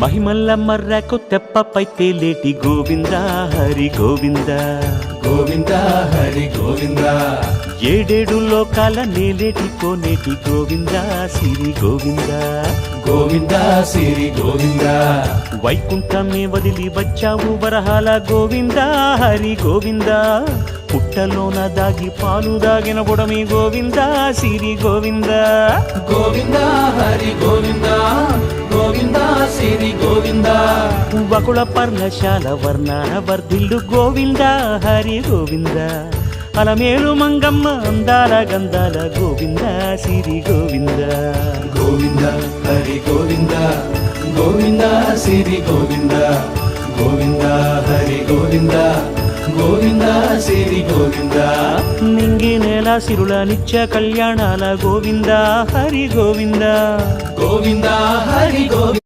మహిమల్ల మర్రకు తెప్పపై తేలేటి గోవింద హరి గోవింద గోవింద హరి గోవింద ఏడేడు లోకాల నేలేటి కోనేటి గోవింద సిరి గోవింద గోవింద సిరి గోవింద వైకుంఠమే వదిలి వచ్చావు వరహాల గోవింద హరి గోవింద పుట్టలోన దాగి పాలు దాగిన బుడమి గోవింద సిరి గోవింద గోవింద హరి గోవింద గోవింద సిరి గోవింద వకుళ పర్ణశాల వర్ణాన వర్ధిల్లు గోవింద హరి గోవింద అలమేలు మంగమ్మ అందాల గంధాల గోవింద సిరి గోవింద గోవింద హరి గోవింద గోవింద సిరి గోవింద గోవింద హరి గోవింద గోవింద సిరి గోవింద నింగి నేల సిరుల నిత్య కళ్యాణాల గోవింద హరి గోవింద గోవింద హరి గోవింద